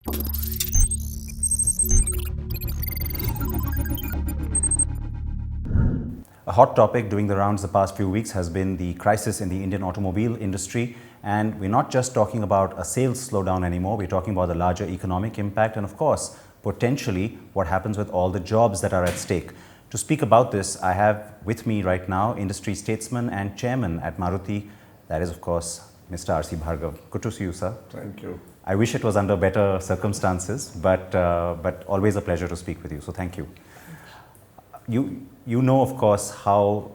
A hot topic doing the rounds the past few weeks has been the crisis in the Indian automobile industry. And we're not just talking about a sales slowdown anymore, we're talking about the larger economic impact and, of course, potentially what happens with all the jobs that are at stake. To speak about this, I have with me right now industry statesman and chairman at Maruti, that is, of course, Mr. C Bhargava. Good to see you, sir. Thank you. I wish it was under better circumstances, but always a pleasure to speak with you, so thank you. You know, of course, how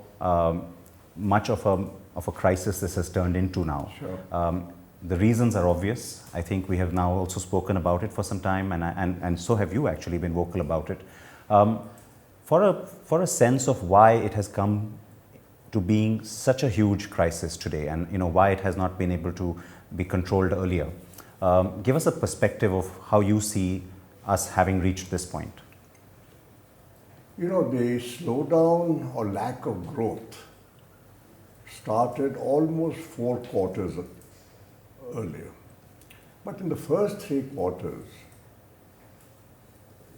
much of a crisis this has turned into now. Sure. The reasons are obvious. I think we have now also spoken about it for some time, and so have you actually been vocal about it. For a sense of why it has come to being such a huge crisis today, and why it has not been able to be controlled earlier, give us a perspective of how you see us having reached this point. The slowdown or lack of growth started almost 4 quarters earlier. But in the first 3 quarters,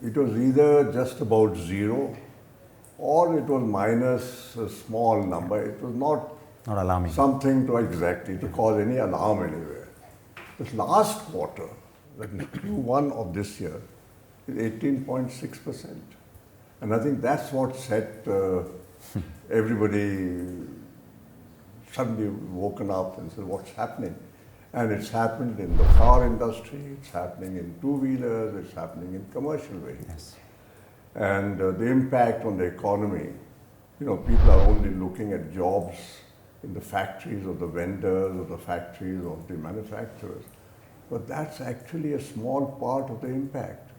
it was either just about zero or it was minus a small number. It was not alarming. Something to cause any alarm anywhere. This last quarter, like Q1 of this year, is 18.6%. And I think that's what set everybody suddenly woken up and said, what's happening? And it's happened in the car industry, it's happening in two-wheelers, it's happening in commercial vehicles. Yes. And the impact on the economy, people are only looking at jobs in the factories of the vendors or the factories of the manufacturers. But that's actually a small part of the impact.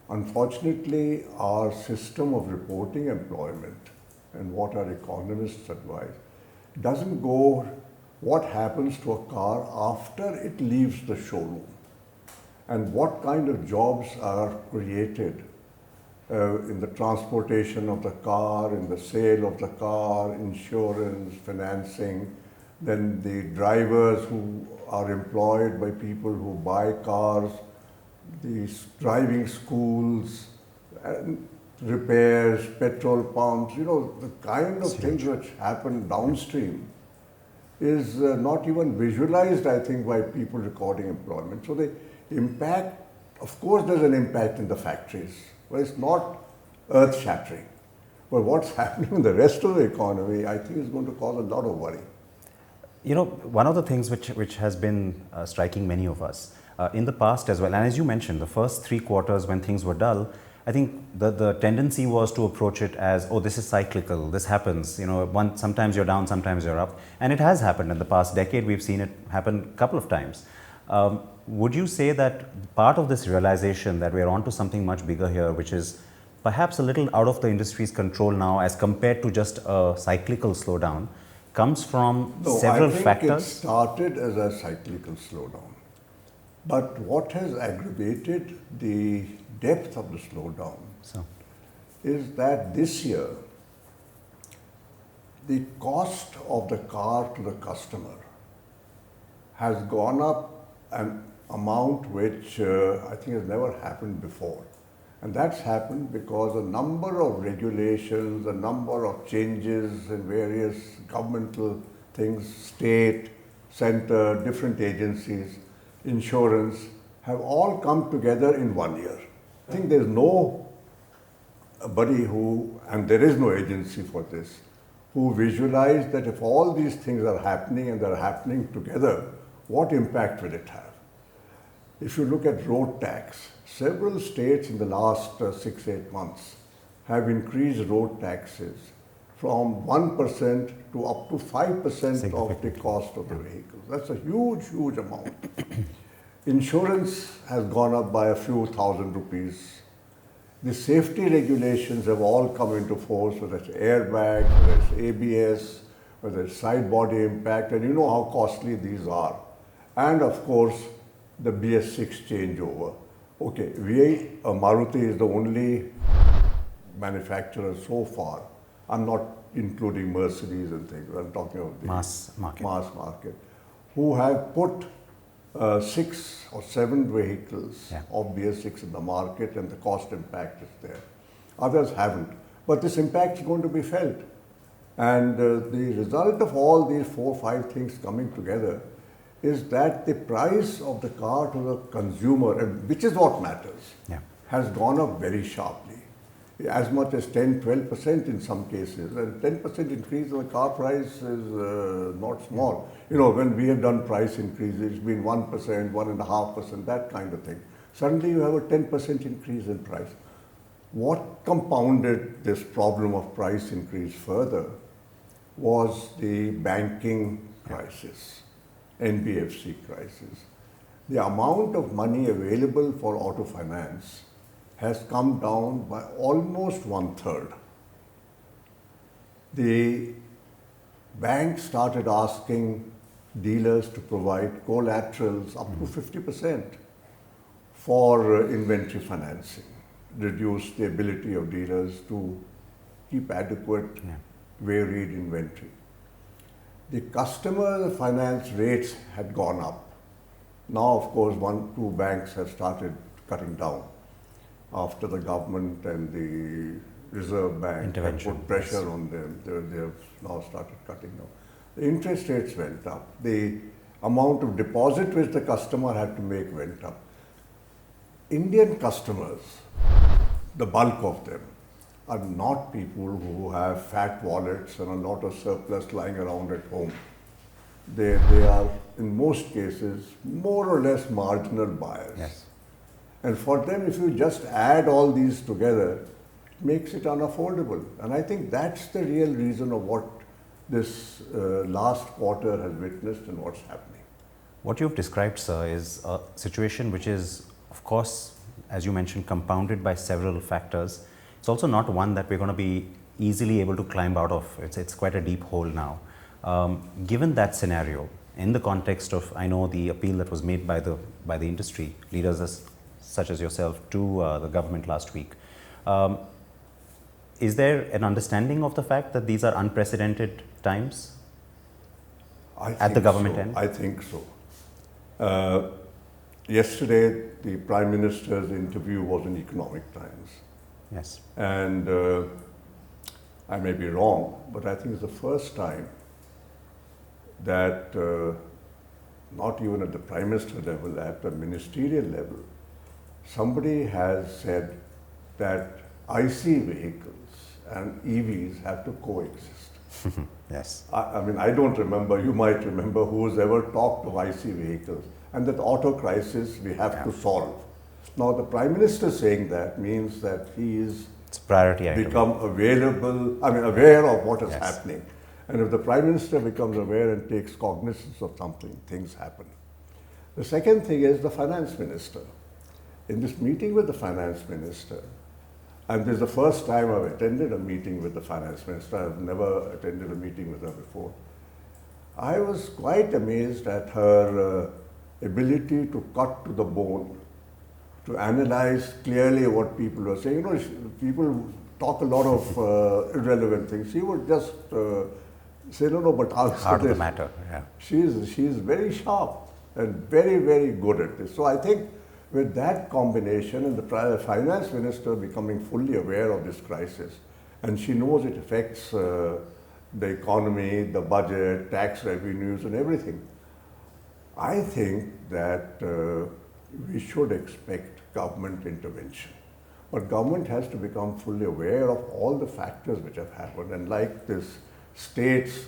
Unfortunately, our system of reporting employment and what our economists advise doesn't go what happens to a car after it leaves the showroom and what kind of jobs are created in the transportation of the car, in the sale of the car, insurance, financing, then the drivers who are employed by people who buy cars, these driving schools, repairs, petrol pumps, the kind of things which happen downstream is not even visualized, I think, by people recording employment. So the impact, of course there's an impact in the factories, but it's not earth-shattering. But what's happening in the rest of the economy, I think, is going to cause a lot of worry. One of the things which has been striking many of us in the past as well, and as you mentioned, the first 3 quarters when things were dull, I think the tendency was to approach it as, oh, this is cyclical, this happens, sometimes you're down, sometimes you're up, and it has happened in the past decade. We've seen it happen a couple of times. Would you say that part of this realization that we're onto something much bigger here, which is perhaps a little out of the industry's control now as compared to just a cyclical slowdown, comes from several factors? I think it started as a cyclical slowdown. But what has aggravated the depth of the slowdown is that this year, the cost of the car to the customer has gone up an amount which I think has never happened before. And that's happened because a number of regulations, a number of changes in various governmental things, state, center, different agencies, insurance, have all come together in 1 year. I think there's nobody who, and there is no agency for this, who visualized that if all these things are happening and they're happening together, what impact will it have? If you look at road tax, several states in the last 6-8 months have increased road taxes from 1% to up to 5% of the cost of the vehicles. That's a huge, huge amount. Insurance has gone up by a few thousand rupees. The safety regulations have all come into force, whether it's airbag, whether it's ABS, whether it's side body impact, and you know how costly these are. And of course, the BS6 changeover. Okay, Maruti is the only manufacturer so far. I'm not including Mercedes and things. I'm talking about the mass market, who have put 6 or 7 vehicles Yeah. of BS6 in the market, and the cost impact is there. Others haven't. But this impact is going to be felt. And the result of all these 4 or 5 things coming together is that the price of the car to the consumer, and which is what matters, Yeah. has gone up very sharply. As much as 10-12% in some cases. And 10% increase in the car price is not small. You know, when we have done price increases, it's been 1%, 1.5%, that kind of thing. Suddenly you have a 10% increase in price. What compounded this problem of price increase further was the banking crisis, NBFC crisis. The amount of money available for auto finance has come down by almost 1/3. The banks started asking dealers to provide collaterals up to 50% for inventory financing, reduce the ability of dealers to keep adequate, varied inventory. The customer finance rates had gone up. Now, of course, 1-2 banks have started cutting down after the government and the Reserve Bank have put pressure on them. They have now started cutting down. The interest rates went up. The amount of deposit which the customer had to make went up. Indian customers, the bulk of them, are not people who have fat wallets and a lot of surplus lying around at home. They are, in most cases, more or less marginal buyers. Yes. And for them, if you just add all these together, it makes it unaffordable. And I think that's the real reason of what this last quarter has witnessed and what's happening. What you've described, sir, is a situation which is, of course, as you mentioned, compounded by several factors. It's also not one that we're going to be easily able to climb out of. It's quite a deep hole now. Given that scenario, in the context of, I know the appeal that was made by the industry leaders such as yourself to the government last week, is there an understanding of the fact that these are unprecedented times at the government end? I think so. Yesterday, the Prime Minister's interview was in Economic Times. Yes. And I may be wrong, but I think it's the first time that not even at the Prime Minister level, at the ministerial level, somebody has said that IC vehicles and EVs have to coexist. Yes. I mean, I don't remember, you might remember, who's ever talked of IC vehicles, and that auto crisis we have to solve. Now, the Prime Minister saying that means that he is priority item. Become aware of what is happening. And if the Prime Minister becomes aware and takes cognizance of something, things happen. The second thing is the Finance Minister. In this meeting with the Finance Minister, and this is the first time I've attended a meeting with the Finance Minister, I've never attended a meeting with her before, I was quite amazed at her ability to cut to the bone, to analyze clearly what people were saying. You know, people talk a lot of irrelevant things. She would just say, no, but answer Heart of this. the matter, yeah. She's very sharp and very, very good at this. So I think with that combination and the Finance Minister becoming fully aware of this crisis, and she knows it affects the economy, the budget, tax revenues and everything, I think that we should expect government intervention. But government has to become fully aware of all the factors which have happened, and like this, states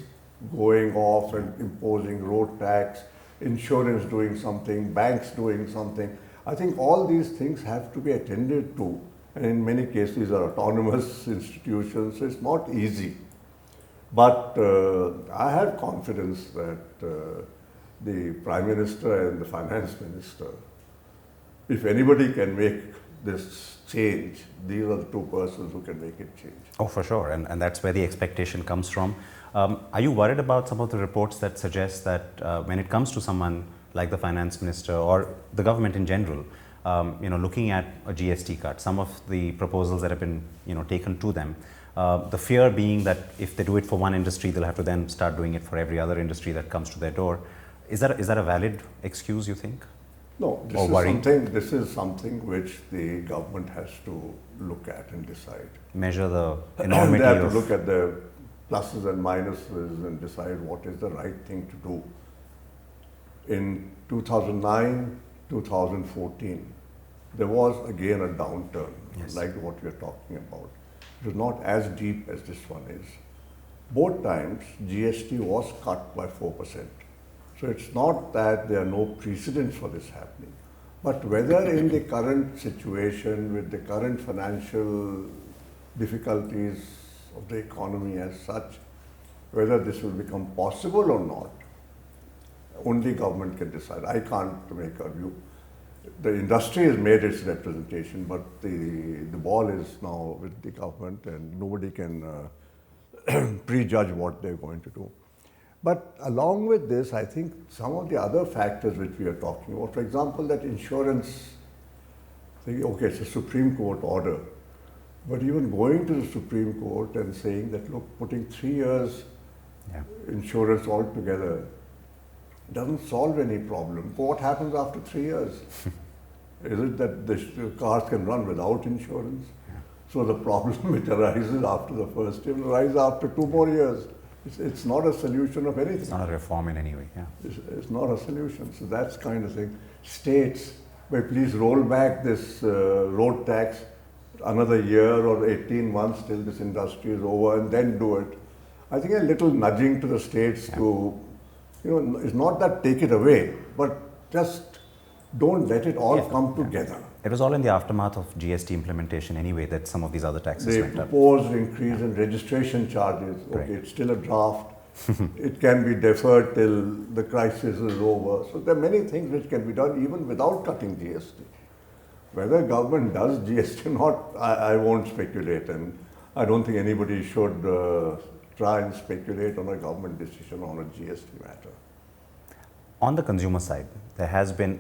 going off and imposing road tax, insurance doing something, banks doing something. I think all these things have to be attended to, and in many cases are autonomous institutions, so it's not easy. But I have confidence that the Prime Minister and the Finance Minister, if anybody can make this change, these are the two persons who can make it change. Oh, for sure, and that's where the expectation comes from. Are you worried about some of the reports that suggest that when it comes to someone like the Finance Minister or the government in general, looking at a GST cut, some of the proposals that have been taken to them, the fear being that if they do it for one industry, they'll have to then start doing it for every other industry that comes to their door. Is that a valid excuse, you think? No, this is something which the government has to look at and decide. Measure the enormity they have to look at the pluses and minuses and decide what is the right thing to do. In 2009, 2014, there was again a downturn, yes, like what we are talking about. It was not as deep as this one is. Both times, GST was cut by 4%. So it's not that there are no precedents for this happening. But whether in the current situation, with the current financial difficulties of the economy as such, whether this will become possible or not, only government can decide. I can't make a view. The industry has made its representation, but the ball is now with the government, and nobody can prejudge what they're going to do. But along with this, I think some of the other factors which we are talking about, for example, that insurance, okay, it's a Supreme Court order, but even going to the Supreme Court and saying that, look, putting 3 years insurance altogether doesn't solve any problem. What happens after 3 years? Is it that the cars can run without insurance? Yeah. So the problem which arises after the first year will arise after 2 more years. It's not a solution of anything. It's not a reform in any way. Yeah. It's not a solution. So that's kind of thing. States, well, please roll back this road tax another year or 18 months till this industry is over, and then do it. I think a little nudging to the states to, it's not that take it away, but just don't let it all come together. It was all in the aftermath of GST implementation anyway that some of these other taxes went up. They proposed increase in registration charges. Okay, it's still a draft. It can be deferred till the crisis is over. So there are many things which can be done even without cutting GST. Whether government does GST or not, I won't speculate, and I don't think anybody should try and speculate on a government decision on a GST matter. On the consumer side, there has been,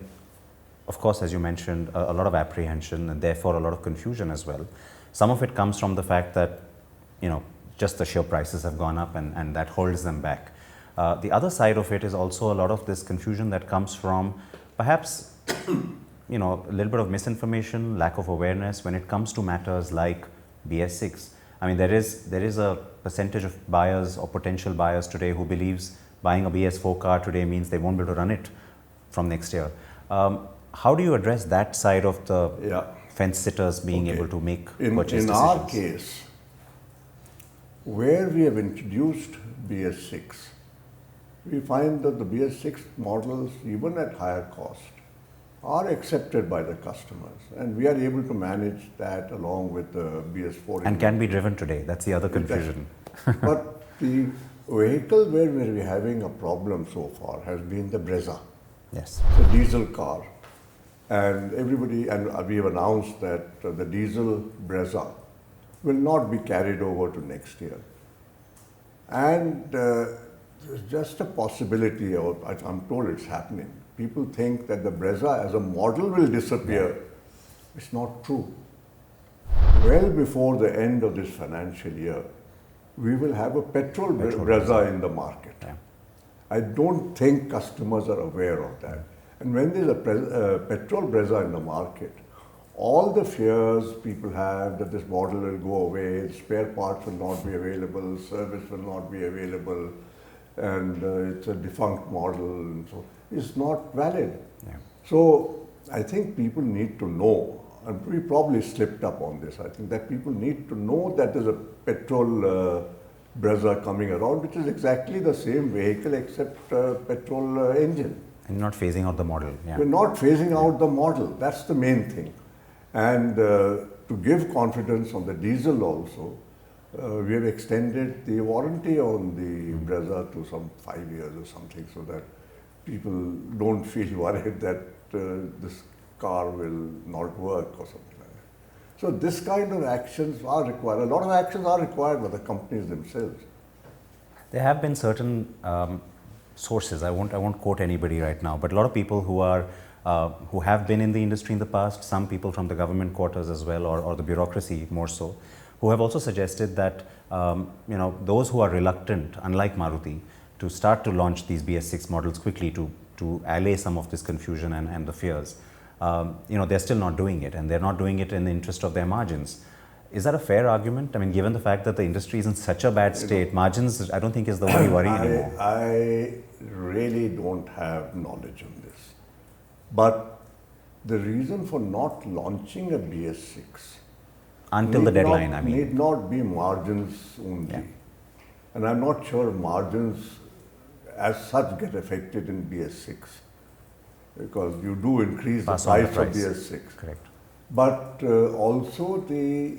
of course, as you mentioned, a lot of apprehension and therefore a lot of confusion as well. Some of it comes from the fact that, just the sheer prices have gone up and that holds them back. The other side of it is also a lot of this confusion that comes from perhaps, a little bit of misinformation, lack of awareness when it comes to matters like BS6. I mean, there is a percentage of buyers or potential buyers today who believes buying a BS4 car today means they won't be able to run it from next year. How do you address that side of the fence sitters being able to make purchase decisions? In our case, where we have introduced BS6, we find that the BS6 models, even at higher cost, are accepted by the customers, and we are able to manage that along with the BS4. And can be driven today. That's the other confusion. But the vehicle where we're having a problem so far has been the BREZZA. Yes. It's a diesel car. And we have announced that the diesel BREZZA will not be carried over to next year. And there's just a possibility, or I'm told it's happening. People think that the BREZZA as a model will disappear. It's not true. Well before the end of this financial year, we will have a petrol BREZZA in the market. Yeah. I don't think customers are aware of that. And when there's a petrol BREZZA in the market, all the fears people have that this model will go away, spare parts will not be available, service will not be available, and it's a defunct model, and so is not valid. Yeah. So I think people need to know, and we probably slipped up on this. I think that people need to know that there's a petrol BREZZA coming around, which is exactly the same vehicle except petrol engine. And not phasing out the model. Yeah. We're not phasing out the model. That's the main thing. And to give confidence on the diesel also, we have extended the warranty on the BREZZA to some 5 years or something, so that people don't feel worried that this car will not work or something like that. So this kind of actions are required. A lot of actions are required by the companies themselves. There have been certain sources, I won't quote anybody right now, but a lot of people who have been in the industry in the past, some people from the government quarters as well, or the bureaucracy more so, who have also suggested that those who are reluctant, unlike Maruti, to start to launch these BS6 models quickly to allay some of this confusion and the fears. They're still not doing it, and they're not doing it in the interest of their margins. Is that a fair argument? I mean, given the fact that the industry is in such a bad state, margins I don't think is the only worry anymore. I really don't have knowledge on this. But the reason for not launching a BS6 until the deadline, need not be margins only. Yeah. And I'm not sure margins as such get affected in BS6, because you do increase the price of BS6. Correct. But also the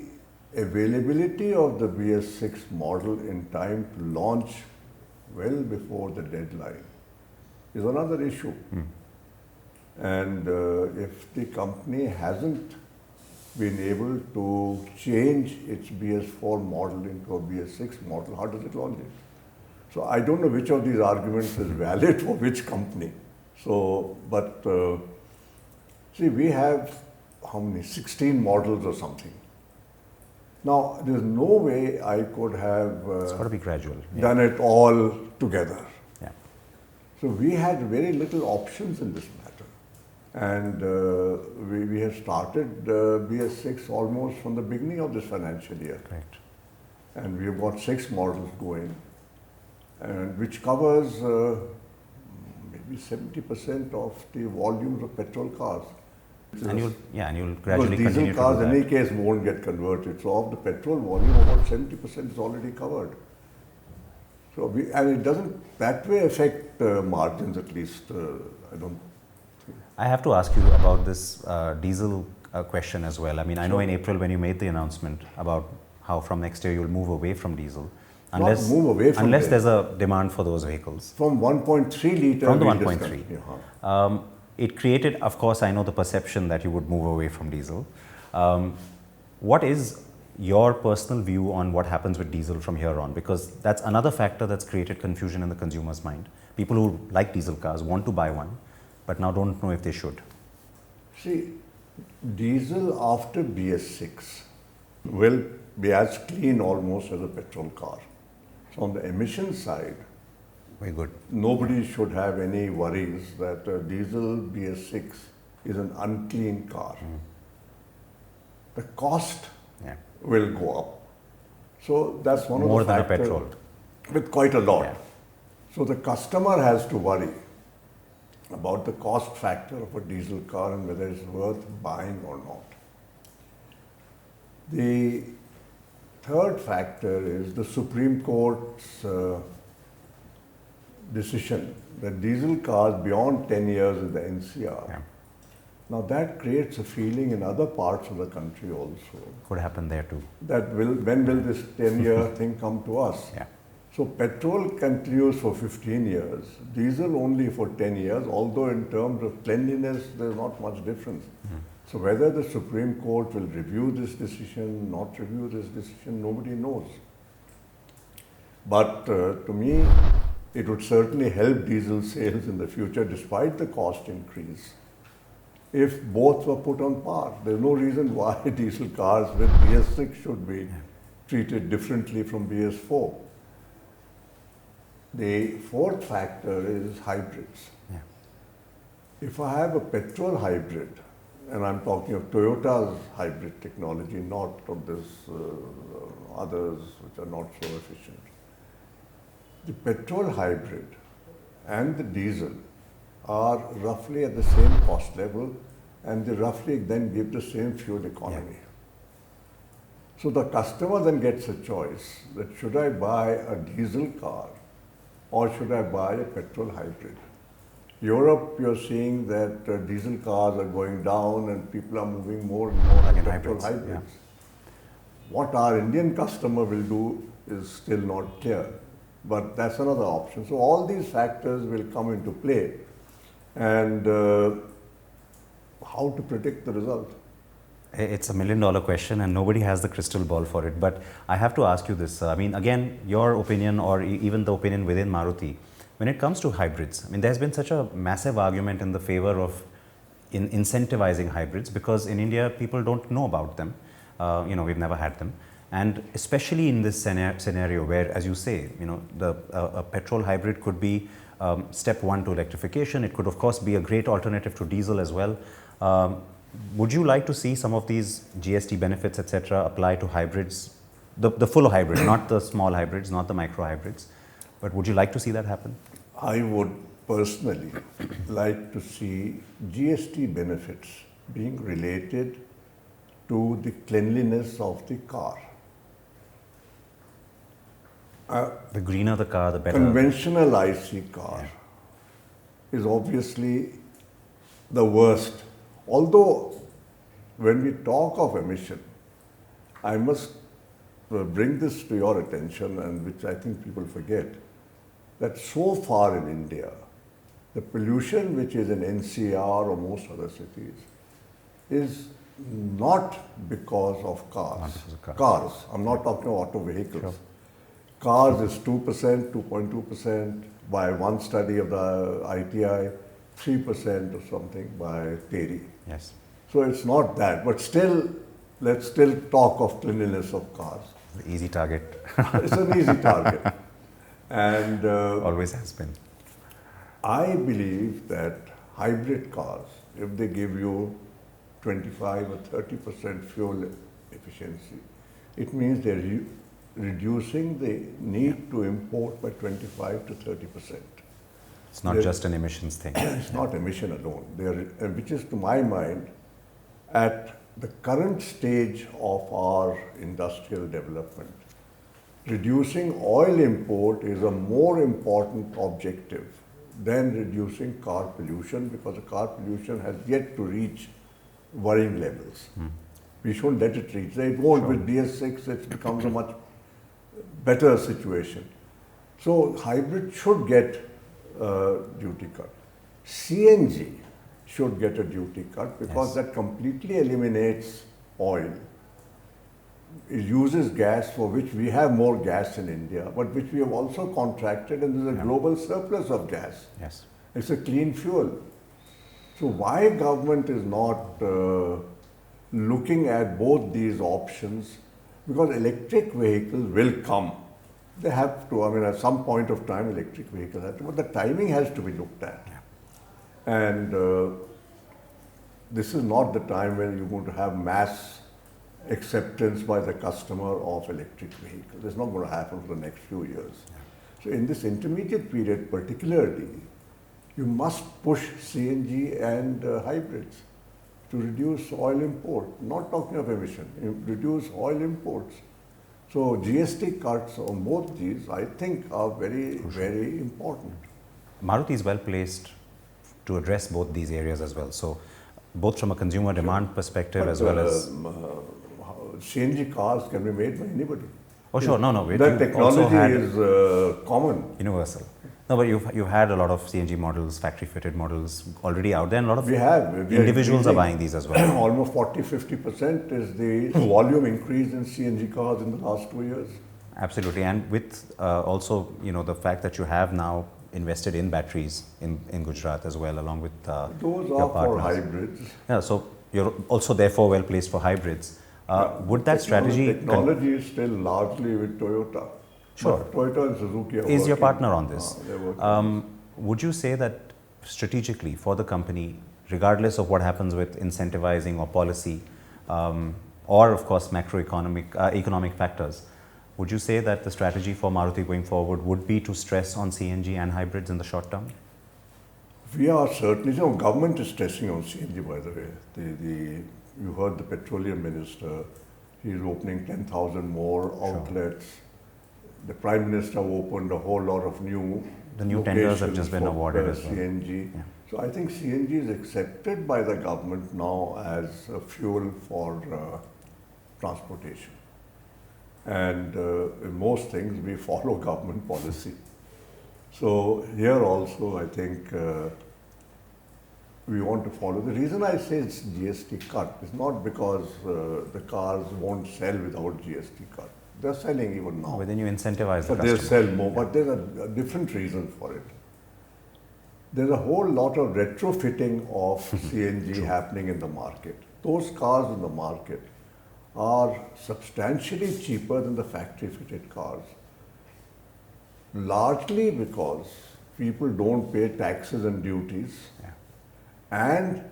availability of the BS6 model in time to launch well before the deadline is another issue. And if the company hasn't been able to change its BS4 model into a BS6 model, how does it launch it? So I don't know which of these arguments is valid for which company. So, but see, we have how many, 16 models or something. Now, there's no way I could have It's got to be gradual. done it all together. Yeah. So we had very little options in this matter. And we have started BS6 almost from the beginning of this financial year. Correct. And we have got 6 models going, and which covers maybe 70% of the volumes of petrol cars. And you'll gradually because continue diesel cars to do in that. any case won't get converted. So of the petrol volume, about 70% is already covered. So and it doesn't that way affect margins, at least. I don't. I have to ask you about this diesel question as well. I mean, I know in April when you made the announcement about how from next year you'll move away from diesel, unless there's a demand for those vehicles. From 1.3 litre. From the 1.3. It created, of course, I know the perception that you would move away from diesel. What is your personal view on what happens with diesel from here on? Because that's another factor that's created confusion in the consumer's mind. People who like diesel cars want to buy one, but now don't know if they should. See, diesel after BS6 will be as clean almost as a petrol car. So on the emission side, very good. Nobody should have any worries that diesel BS6 is an unclean car. The cost will go up. So that's one more of the than factors. a petrol. With quite a lot. Yeah. So the customer has to worry about the cost factor of a diesel car and whether it's worth buying or not. The third factor is the Supreme Court's decision that diesel cars beyond 10 years is the NCR. Yeah. Now that creates a feeling in other parts of the country also. Could happen there too. That when will this 10-year thing come to us? Yeah. So petrol continues for 15 years, diesel only for 10 years, although in terms of cleanliness there's not much difference. So whether the Supreme Court will review this decision, not review this decision, nobody knows. But to me, it would certainly help diesel sales in the future despite the cost increase if both were put on par. There's no reason why diesel cars with BS6 should be treated differently from BS4. The fourth factor is hybrids. Yeah. If I have a petrol hybrid, and I'm talking of Toyota's hybrid technology, not of this others which are not so efficient. The petrol hybrid and the diesel are roughly at the same cost level, and they roughly then give the same fuel economy. Yeah. So the customer then gets a choice that should I buy a diesel car or should I buy a petrol hybrid? Europe, you're seeing that diesel cars are going down and people are moving more and more to petrol hybrids. Yeah. What our Indian customer will do is still not clear, but that's another option. So all these factors will come into play, and how to predict the result? It's $1 million question and nobody has the crystal ball for it. But I have to ask you this. I mean, again, your opinion or even the opinion within Maruti, when it comes to hybrids, I mean, there's been such a massive argument in the favor of incentivizing hybrids because in India, people don't know about them. We've never had them. And especially in this scenario where, as you say, you know, a petrol hybrid could be step one to electrification. It could, of course, be a great alternative to diesel as well. Would you like to see some of these GST benefits, etc., apply to hybrids, the full hybrid, not the small hybrids, not the micro hybrids? But would you like to see that happen? I would personally like to see GST benefits being related to the cleanliness of the car. The greener the car, the better. Conventional IC car is obviously the worst. Although, when we talk of emission, I must bring this to your attention, and which I think people forget, that so far in India, the pollution which is in NCR or most other cities is not because of cars. Not because of Cars. I'm not talking about auto vehicles. Sure. Cars is 2%, 2.2%, by one study of the ITI, 3% or something by TERI. Yes. So it's not that, but still, let's still talk of cleanliness of cars. The easy target. It's an easy target. And always has been. I believe that hybrid cars, if they give you 25 or 30% fuel efficiency, it means they're reducing the need to import by 25 to 30%. It's not just an emissions thing. It's not emission alone. Which is, to my mind, at the current stage of our industrial development, reducing oil import is a more important objective than reducing car pollution, because the car pollution has yet to reach worrying levels. We shouldn't let it reach there. It won't. With BS6, it becomes a much better situation. So hybrid should get a duty cut. CNG should get a duty cut, because that completely eliminates oil. It uses gas, for which we have more gas in India, but which we have also contracted, and there's a global surplus of gas. Yes. It's a clean fuel. So why government is not looking at both these options? Because electric vehicles will come. They have to. I mean, at some point of time, electric vehicles have to, but the timing has to be looked at. And this is not the time when you're going to have mass acceptance by the customer of electric vehicles. It's not going to happen for the next few years. So in this intermediate period particularly, you must push CNG and hybrids to reduce oil import. Not talking of emission, reduce oil imports. So GST cuts on both these, I think, are very, very important. Maruti is well placed to address both these areas as well. So both from a consumer demand perspective, as well as CNG cars can be made by anybody. Oh, sure. No. The technology is common. Universal. No, but you've had a lot of CNG models, factory-fitted models already out there, and a lot of individuals are buying these as well. Almost 40-50% is the volume increase in CNG cars in the last 2 years. Absolutely, and with also, you know, the fact that you have now invested in batteries in Gujarat as well, along with those your are partners. For hybrids. Yeah, so you're also therefore well placed for hybrids. Would that strategy... Technology is still largely with Toyota. Sure. But Toyota and Suzuki are Is your working, partner on this? Would you say that strategically for the company, regardless of what happens with incentivizing or policy, or of course macroeconomic economic factors, would you say that the strategy for Maruti going forward would be to stress on CNG and hybrids in the short term? We are certainly, government is stressing on CNG, by the way. You heard the petroleum minister, he's opening 10,000 more outlets. Sure. The Prime Minister opened a whole lot of new tenders have just been awarded as well. CNG. Yeah. So I think CNG is accepted by the government now as a fuel for transportation. And in most things we follow government policy. So here also I think we want to follow. The reason I say it's GST cut is not because the cars won't sell without GST cut. They're selling even now. But then you incentivize the customer. They'll sell more, but there's a different reason for it. There's a whole lot of retrofitting of CNG happening in the market. Those cars in the market are substantially cheaper than the factory-fitted cars. Largely because people don't pay taxes and duties, and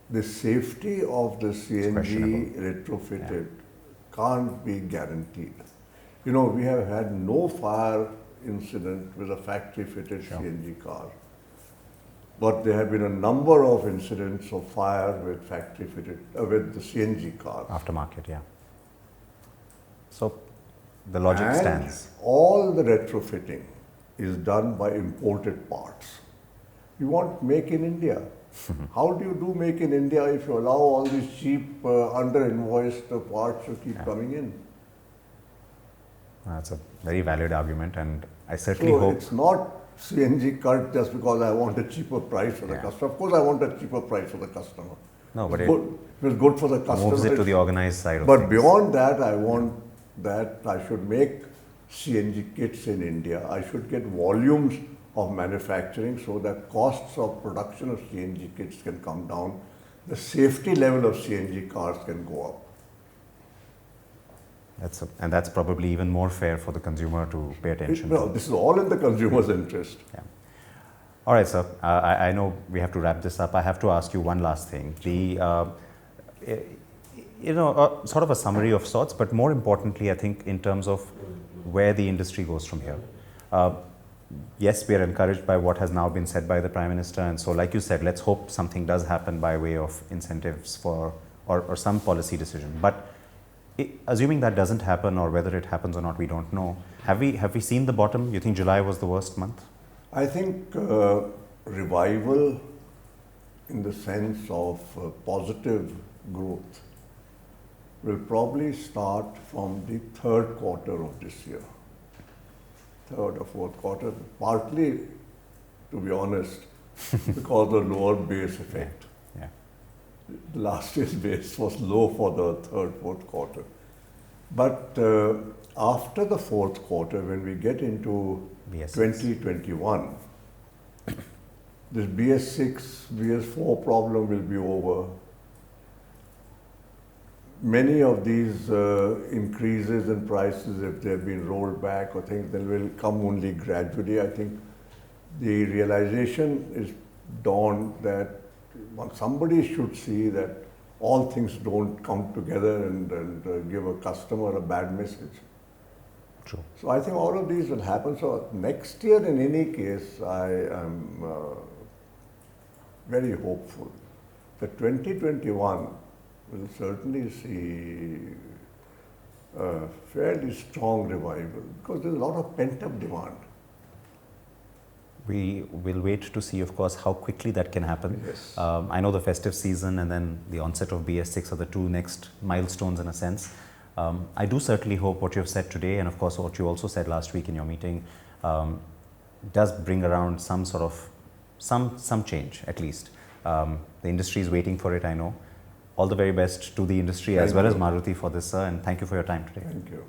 the safety of the CNG retrofitted can't be guaranteed. You know, we have had no fire incident with a factory-fitted CNG car, but there have been a number of incidents of fire with factory-fitted, with the CNG cars. Aftermarket, yeah. So the logic stands. All the retrofitting is done by imported parts. You want make in India. How do you do make in India if you allow all these cheap, under-invoiced parts to keep coming in? That's a very valid argument, and I certainly hope... It's not CNG cut just because I want a cheaper price for the customer. Of course I want a cheaper price for the customer. No, but it's good for the customer. Moves it to the organized side of But things. beyond that, I want that I should make CNG kits in India. I should get volumes of manufacturing so that costs of production of CNG kits can come down. The safety level of CNG cars can go up. And that's probably even more fair for the consumer to pay attention to. This is all in the consumer's interest. Yeah. All right, sir. I know we have to wrap this up. I have to ask you one last thing. Sort of a summary of sorts, but more importantly, I think in terms of where the industry goes from here. Yes, we are encouraged by what has now been said by the Prime Minister, and so like you said, let's hope something does happen by way of incentives for or some policy decision. But assuming that doesn't happen, or whether it happens or not, we don't know. Have we seen the bottom? You think July was the worst month? I think revival in the sense of positive growth will probably start from the third quarter of this year. Third or fourth quarter, partly, to be honest, because of the lower base effect. Yeah. Last year's base was low for the third, fourth quarter. But after the fourth quarter, when we get into BS6. 2021, this BS6, BS4 problem will be over. Many of these increases in prices, if they've been rolled back or things, they will come only gradually. I think the realization is dawned that somebody should see that all things don't come together and give a customer a bad message. True. So I think all of these will happen. So next year, in any case, I am very hopeful that 2021 will certainly see a fairly strong revival because there's a lot of pent-up demand. We will wait to see, of course, how quickly that can happen. Yes. I know the festive season and then the onset of BS6 are the two next milestones in a sense. I do certainly hope what you have said today, and of course what you also said last week in your meeting, does bring around some sort of, some change at least. The industry is waiting for it, I know. All the very best to the industry as well as Maruti for this, sir, and thank you for your time today. Thank you.